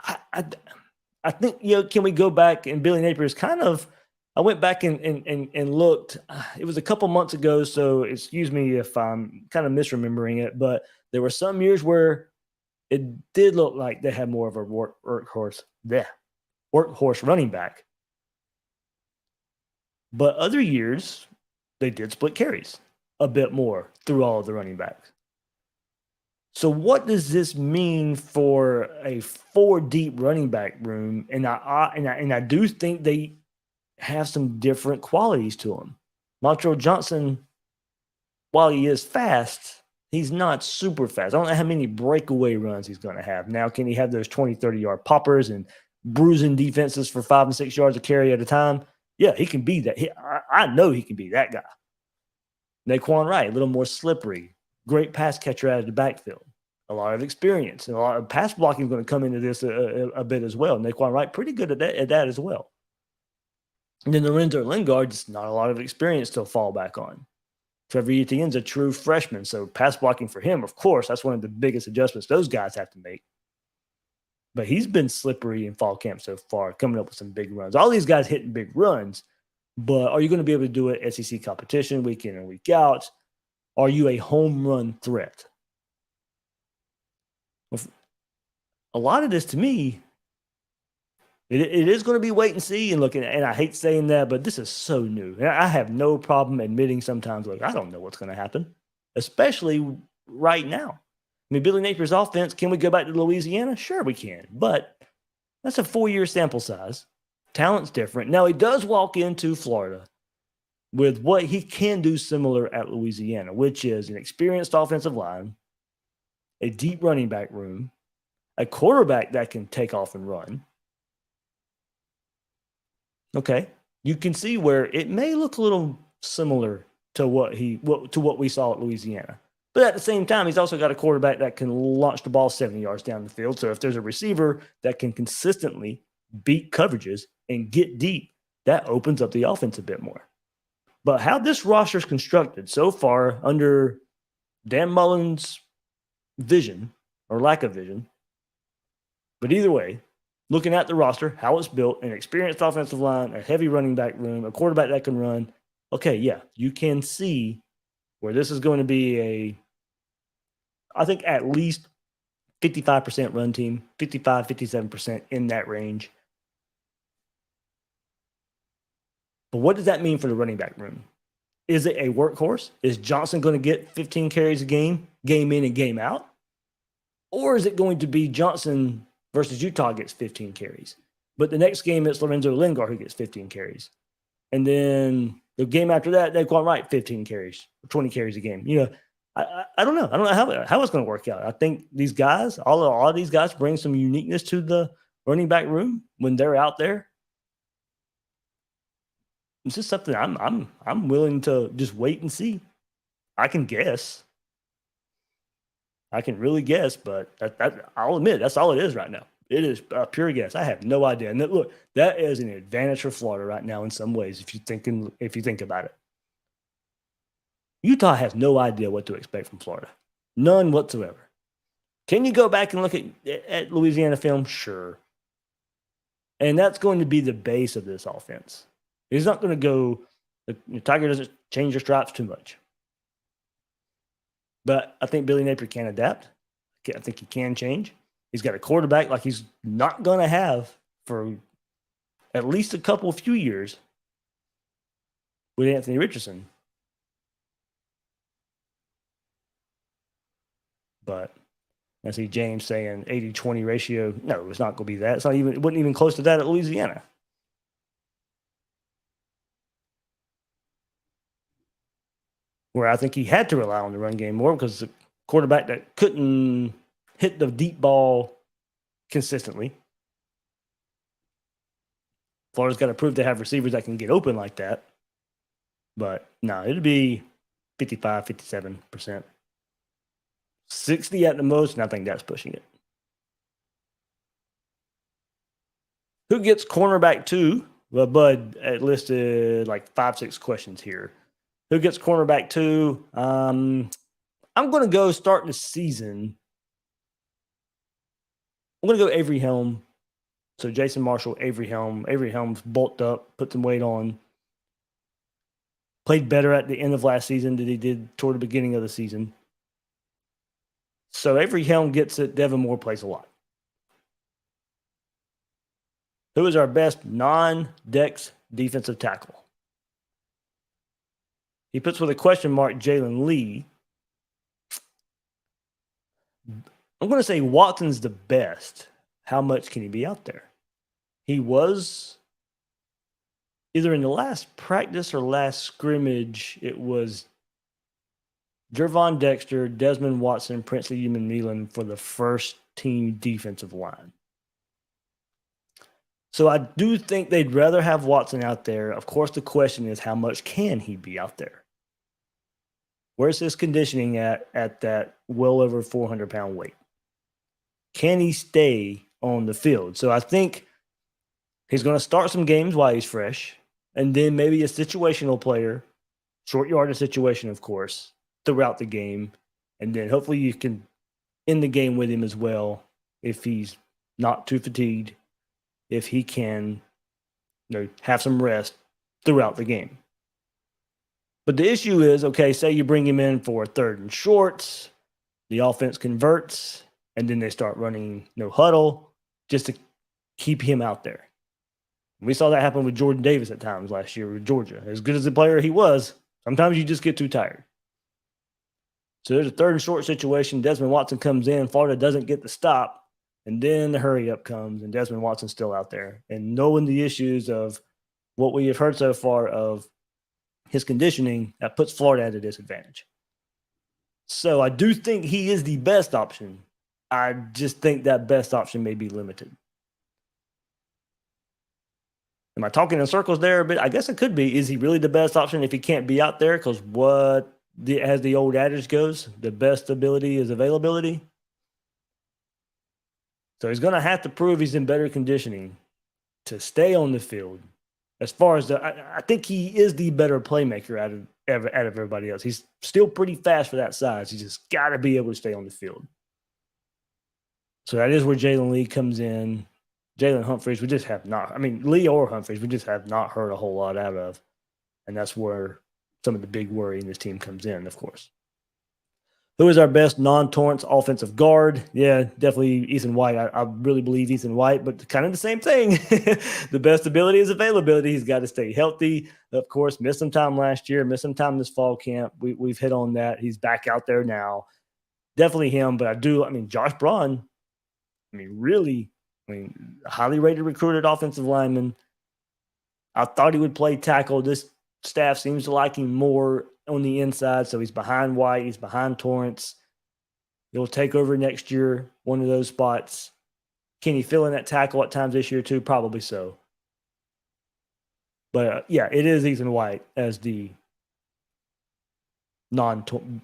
I think, can we go back, and Billy Napier is kind of, I went back and looked. It was a couple months ago, so excuse me if I'm kind of misremembering it, but there were some years where it did look like they had more of a workhorse running back. But other years, they did split carries a bit more through all of the running backs. So what does this mean for a 4-deep running back room? And I do think they have some different qualities to him. Montrell Johnson, while he is fast, he's not super fast. I don't know how many breakaway runs he's going to have. Now, can he have those 20, 30-yard poppers and bruising defenses for 5 and 6 yards of carry at a time? Yeah, he can be that. I know he can be that guy. Naquan Wright, a little more slippery. Great pass catcher out of the backfield. A lot of experience. And a lot of pass blocking is going to come into this a bit as well. Naquan Wright, pretty good at that as well. And then Lorenzo Lingard, just not a lot of experience to fall back on. Trevor Etienne's a true freshman, so pass blocking for him, of course, that's one of the biggest adjustments those guys have to make. But he's been slippery in fall camp so far, coming up with some big runs. All these guys hitting big runs, but are you going to be able to do it SEC competition week in and week out? Are you a home run threat? A lot of this, to me, it is going to be wait and see and looking. And I hate saying that, but this is so new. And I have no problem admitting sometimes, look, I don't know what's going to happen, especially right now. I mean, Billy Napier's offense, can we go back to Louisiana? Sure, we can. But that's a 4-year sample size. Talent's different. Now, he does walk into Florida with what he can do similar at Louisiana, which is an experienced offensive line, a deep running back room, a quarterback that can take off and run. Okay, you can see where it may look a little similar to what we saw at Louisiana. But at the same time, he's also got a quarterback that can launch the ball 70 yards down the field. So if there's a receiver that can consistently beat coverages and get deep, that opens up the offense a bit more. But how this roster is constructed so far under Dan Mullen's vision or lack of vision, but either way, looking at the roster, how it's built, an experienced offensive line, a heavy running back room, a quarterback that can run, okay, yeah, you can see where this is going to be I think at least 55% run team, 55, 57% in that range. But what does that mean for the running back room? Is it a workhorse? Is Johnson going to get 15 carries a game in and game out? Or is it going to be Johnson versus Utah gets 15 carries? But the next game, it's Lorenzo Lingard who gets 15 carries. And then the game after that, Naquan Wright, 15 carries, 20 carries a game. I don't know. I don't know how it's going to work out. I think these guys, all of these guys bring some uniqueness to the running back room when they're out there. It's just something I'm willing to just wait and see. I can guess. I can really guess, but I'll admit that's all it is right now. It is a pure guess. I have no idea. And look, that is an advantage for Florida right now in some ways if you think about it. Utah has no idea what to expect from Florida. None whatsoever. Can you go back and look at Louisiana film? Sure. And that's going to be the base of this offense. He's not going to go, the Tiger doesn't change their stripes too much. But I think Billy Napier can adapt. I think he can change. He's got a quarterback like he's not going to have for at least a few years with Anthony Richardson. But I see James saying 80-20 ratio. No, it's not going to be that. It wasn't even close to that at Louisiana. Where I think he had to rely on the run game more because the quarterback that couldn't hit the deep ball consistently. Florida's got to prove they have receivers that can get open like that. But no, it'd be 55, 57%. 60 at the most, and I think that's pushing it. Who gets cornerback 2? Well, Bud listed like 5-6 questions here. Who gets cornerback 2? I'm going to go starting the season. I'm going to go Avery Helm. So Jason Marshall, Avery Helm. Avery Helm's bulked up, put some weight on. Played better at the end of last season than he did toward the beginning of the season. So Avery Helm gets it. Devin Moore plays a lot. Who is our best non-Dex defensive tackle? He puts with a question mark Jalen Lee. I'm going to say Watson's the best. How much can he be out there? He was either in the last practice or last scrimmage, it was Jervon Dexter, Desmond Watson, Princely Human-Melan for the first team defensive line. So I do think they'd rather have Watson out there. Of course, the question is how much can he be out there? Where's his conditioning at that well over 400-pound weight? Can he stay on the field? So I think he's going to start some games while he's fresh, and then maybe a situational player, short yardage situation, of course, throughout the game. And then hopefully you can end the game with him as well if he's not too fatigued, if he can have some rest throughout the game. But the issue is, okay, say you bring him in for 3rd and shorts, the offense converts, and then they start running no huddle just to keep him out there. We saw that happen with Jordan Davis at times last year with Georgia. As good as a player he was, sometimes you just get too tired. So there's a 3rd and short situation. Desmond Watson comes in. Florida doesn't get the stop. And then the hurry up comes, and Desmond Watson's still out there. And knowing the issues of what we have heard so far of his conditioning, that puts Florida at a disadvantage. So I do think he is the best option. I just think that best option may be limited. Am I talking in circles there a bit? I guess it could be. Is he really the best option if he can't be out there? Because as the old adage goes, the best ability is availability. So he's going to have to prove he's in better conditioning to stay on the field. As far as I think he is the better playmaker out of everybody else. He's still pretty fast for that size. He's just got to be able to stay on the field. So that is where Jalen Lee comes in. Jalen Humphreys, Lee or Humphreys, we just have not heard a whole lot out of. And that's where some of the big worry in this team comes in, of course. Who is our best non-Torrance offensive guard? Yeah, definitely Ethan White. I really believe Ethan White, but kind of the same thing. The best ability is availability. He's got to stay healthy. Of course, missed some time last year, missed some time this fall camp. We've hit on that. He's back out there now. Definitely him, but Josh Braun, highly rated recruited offensive lineman. I thought he would play tackle. This staff seems to like him more on the inside, so he's behind White. He's behind Torrance. He'll take over next year, one of those spots. Can he fill in that tackle at times this year too? Probably so. But, it is Ethan White as the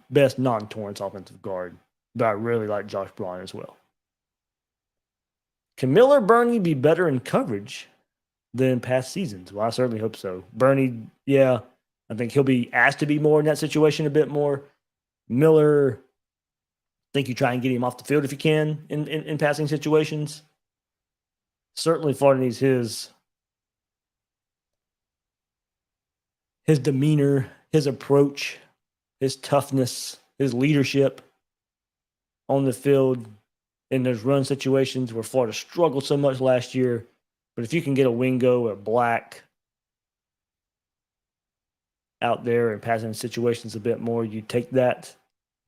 best non-Torrance offensive guard. But I really like Josh Braun as well. Can Miller Burney be better in coverage than past seasons? Well, I certainly hope so. Burney, I think he'll be asked to be more in that situation a bit more. Miller, I think you try and get him off the field if you can in passing situations. Certainly Florida needs his demeanor, his approach, his toughness, his leadership on the field in those run situations where Florida struggled so much last year. But if you can get a Wingo or Black out there and passing situations a bit more, you take that.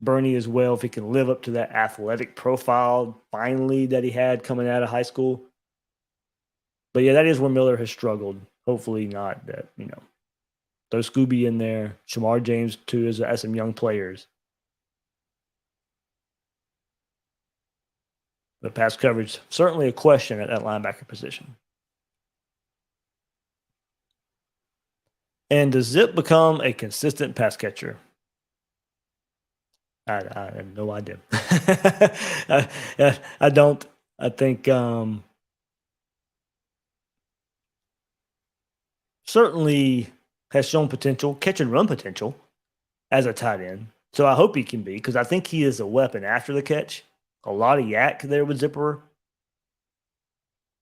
Bernie as well, if he can live up to that athletic profile finally that he had coming out of high school. But yeah, that is where Miller has struggled. Hopefully not that, throw Scooby in there, Shamar James too as some young players. But pass coverage, certainly a question at that linebacker position. And does Zip become a consistent pass catcher? I have no idea. I don't. I think certainly has shown potential, catch and run potential as a tight end. So I hope he can be, because I think he is a weapon after the catch. A lot of yak there with Zipper.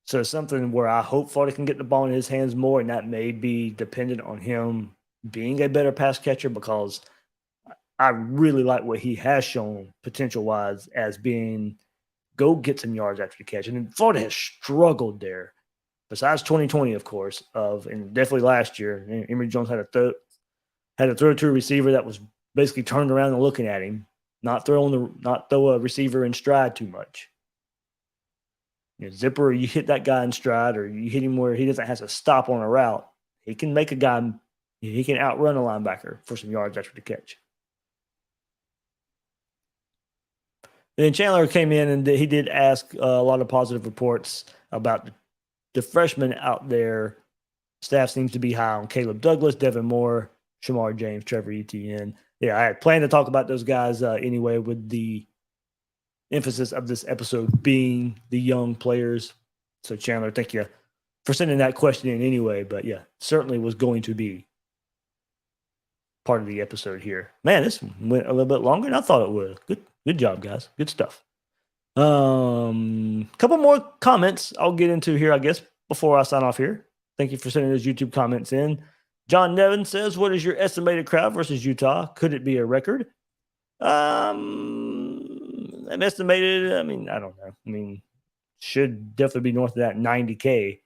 So something where I hope Florida can get the ball in his hands more, and that may be dependent on him being a better pass catcher, because I really like what he has shown potential-wise as being go get some yards after the catch. And Florida has struggled there. Besides 2020, of course, and definitely last year, Emory Jones had to throw to a receiver that was basically turned around and looking at him, not throw a receiver in stride too much. Zipper, you hit that guy in stride, or you hit him where he doesn't have to stop on a route. He can make a guy, he can outrun a linebacker for some yards after the catch. And then Chandler came in and he did ask a lot of positive reports about the freshmen out there. Staff seems to be high on Caleb Douglas, Devin Moore, Shamar James, Trevor Etienne. Yeah, I had planned to talk about those guys anyway, with the emphasis of this episode being the young players. So Chandler, thank you for sending that question in anyway. But yeah, certainly was going to be part of the episode here. Man, this went a little bit longer than I thought it would. Good job, guys. Good stuff. Couple more comments I'll get into here, I guess, before I sign off here. Thank you for sending those YouTube comments in. John Nevin says, what is your estimated crowd versus Utah? Could it be a record? I'm estimated, I don't know. Should definitely be north of that 90K.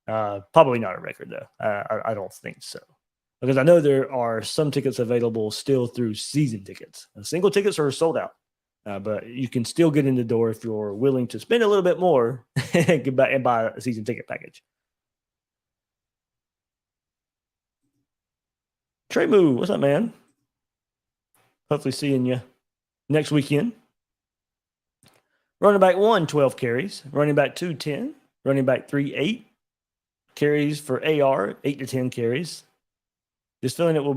Probably not a record, though. I don't think so. Because I know there are some tickets available still through season tickets. Single tickets are sold out. But you can still get in the door if you're willing to spend a little bit more and buy a season ticket package. Trey Moo, what's up, man? Hopefully seeing you next weekend. Running back 1, 12 carries. Running back 2, 10. Running back 3, 8 carries for AR, 8 to 10 carries. Just feeling it will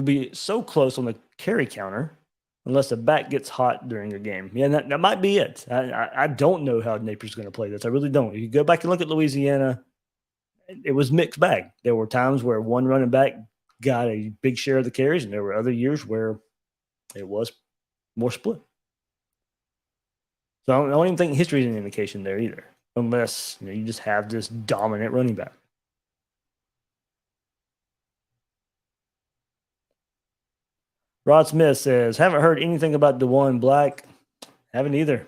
be so close on the carry counter unless the back gets hot during a game. Yeah, that might be it. I don't know how Napier's going to play this. I really don't. If you go back and look at Louisiana, it was mixed bag. There were times where one running back got a big share of the carries, and there were other years where it was more split. So I don't even think history is an indication there either, unless you just have this dominant running back. Rod Smith says, haven't heard anything about DeJuan Black. Haven't either.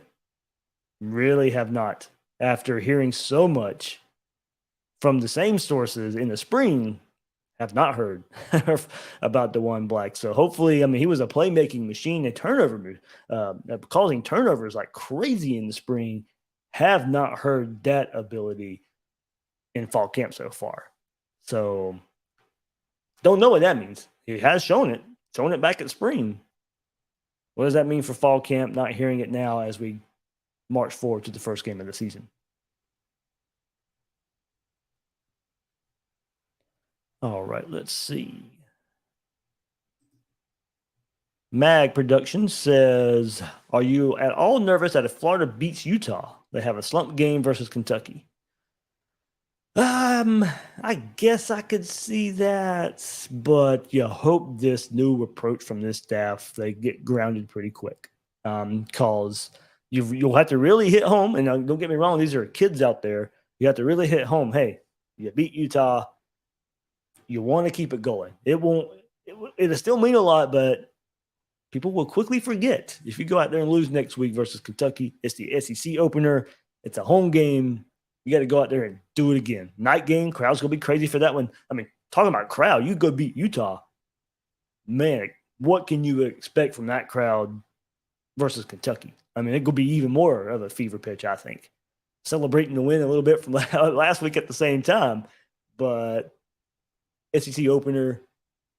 Really have not. After hearing so much from the same sources in the spring, have not heard about DeJuan Black. So hopefully, he was a playmaking machine, a turnover, causing turnovers like crazy in the spring. Have not heard that ability in fall camp so far. So don't know what that means. He has shown it back at spring. What does that mean for fall camp? Not hearing it now as we march forward to the first game of the season. All right, let's see. Mag Production says, are you at all nervous that if Florida beats Utah, they have a slump game versus Kentucky? I guess I could see that, but you hope this new approach from this staff, they get grounded pretty quick. Because you'll have to really hit home, and don't get me wrong, these are kids out there. You have to really hit home. Hey, you beat Utah. You want to keep it going. It'll still mean a lot, but people will quickly forget. If you go out there and lose next week versus Kentucky, it's the SEC opener. It's a home game. You got to go out there and do it again. Night game, crowd's going to be crazy for that one. Talking about crowd, you go beat Utah. Man, what can you expect from that crowd versus Kentucky? I mean, it could be even more of a fever pitch, I think. Celebrating the win a little bit from last week at the same time. But SEC opener,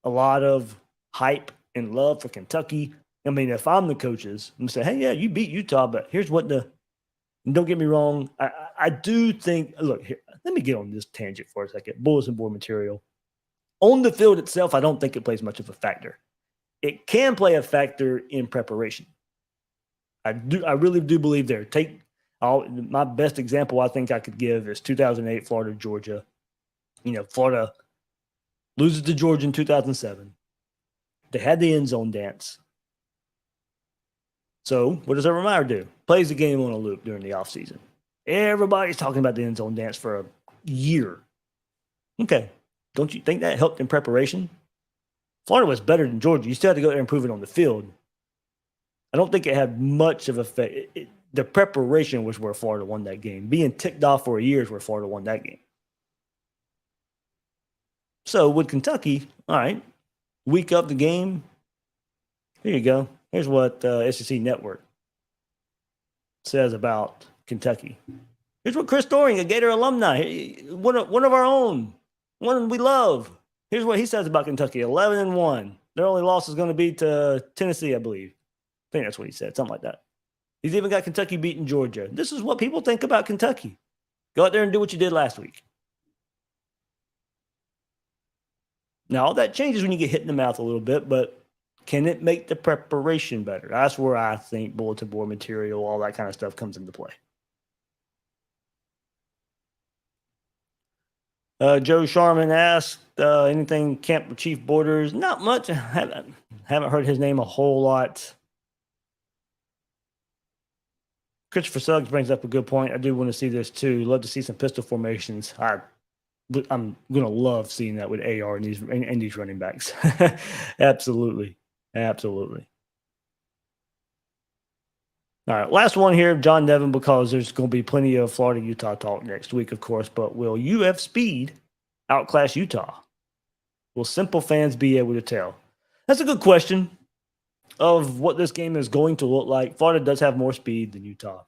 a lot of hype and love for Kentucky. I mean, if I'm the coaches, I'm going to say, hey, yeah, you beat Utah, but here's what don't get me wrong. I do think, look, here, let me get on this tangent for a second. Bulletin board material. On the field itself, I don't think it plays much of a factor. It can play a factor in preparation. I really do believe there. My best example I think I could give is 2008 Florida, Georgia. Florida loses to Georgia in 2007. They had the end zone dance. So what does Urban Meyer do? Plays the game on a loop during the offseason. Everybody's talking about the end zone dance for a year. Okay. Don't you think that helped in preparation? Florida was better than Georgia. You still had to go there and prove it on the field. I don't think it had much of an effect. The preparation was where Florida won that game. Being ticked off for a year is where Florida won that game. So with Kentucky, all right, week of the game, here you go. Here's what SEC Network says about Kentucky. Here's what Chris Doring, a Gator alumni, one of our own, one we love. Here's what he says about Kentucky: 11-1. Their only loss is going to be to Tennessee, I believe. I think that's what he said, something like that. He's even got Kentucky beating Georgia. This is what people think about Kentucky. Go out there and do what you did last week. Now, all that changes when you get hit in the mouth a little bit, but can it make the preparation better? That's where I think bulletin board material, all that kind of stuff comes into play. Joe Sharman asked, anything Camp Chief Borders? Not much. I haven't heard his name a whole lot. Christopher Suggs brings up a good point. I do want to see this too. Love to see some pistol formations. I'm going to love seeing that with AR and these running backs. Absolutely. Absolutely. All right, last one here, John Nevin, because there's going to be plenty of Florida-Utah talk next week, of course, but will UF speed outclass Utah? Will simple fans be able to tell? That's a good question of what this game is going to look like. Florida does have more speed than Utah.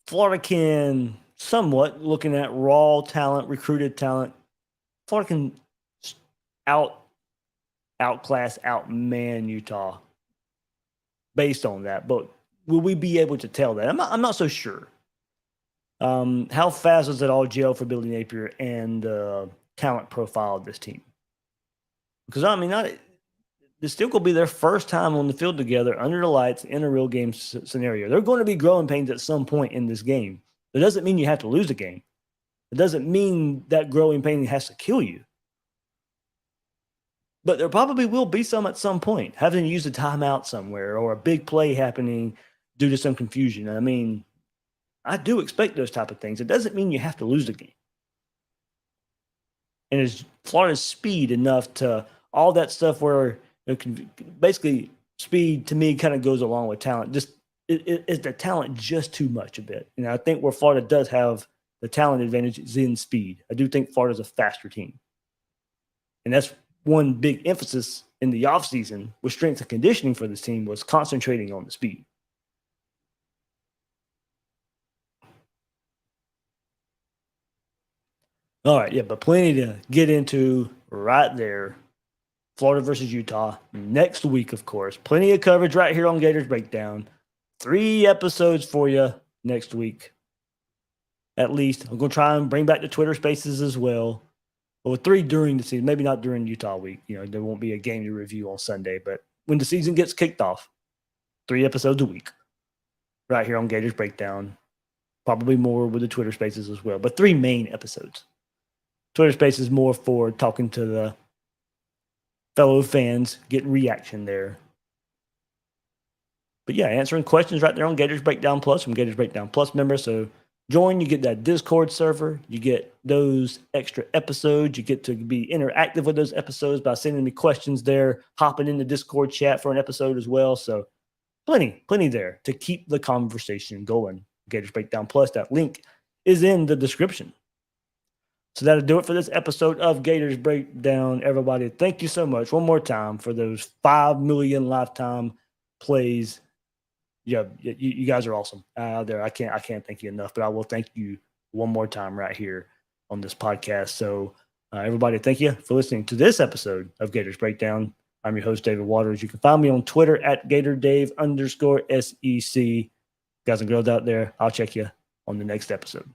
Florida can somewhat, looking at raw talent, recruited talent, Florida can outclass, outman Utah based on that. But will we be able to tell that? I'm not so sure. How fast does it all gel for Billy Napier and talent profile of this team? Because, I mean, this still going to be their first time on the field together under the lights in a real game scenario. They're going to be growing pains at some point in this game. It doesn't mean you have to lose a game. It doesn't mean that growing pain has to kill you. But there probably will be some at some point, having to use a timeout somewhere or a big play happening due to some confusion. I mean, I do expect those type of things. It doesn't mean you have to lose the game. And is Florida's speed enough to all that stuff where basically speed to me kind of goes along with talent. Just is the talent just too much a bit? I think where Florida does have the talent advantage is in speed. I do think Florida's a faster team. And that's one big emphasis in the offseason with strength and conditioning for this team was concentrating on the speed. All right, yeah, but plenty to get into right there. Florida versus Utah next week, of course. Plenty of coverage right here on Gators Breakdown. 3 episodes for you next week, at least. I'm going to try and bring back the Twitter Spaces as well. Well, 3 during the season, maybe not during Utah week. There won't be a game to review on Sunday, but when the season gets kicked off, 3 episodes a week right here on Gators Breakdown. Probably more with the Twitter Spaces as well, but 3 main episodes. Twitter Spaces more for talking to the fellow fans, getting reaction there. But yeah, answering questions right there on Gators Breakdown Plus from Gators Breakdown Plus members. So join, you get that Discord server, you get those extra episodes, you get to be interactive with those episodes by sending me questions there, hopping in the Discord chat for an episode as well. So plenty there to keep the conversation going. Gators Breakdown Plus, that link is in the description. So that'll do it for this episode of Gators Breakdown. Everybody, thank you so much one more time for those 5 million lifetime plays. Yeah, you guys are awesome out there. I can't thank you enough, but I will thank you one more time right here on this podcast. So everybody, thank you for listening to this episode of Gators Breakdown. I'm your host, David Waters. You can find me on Twitter at GatorDave_SEC. Guys and girls out there, I'll check you on the next episode.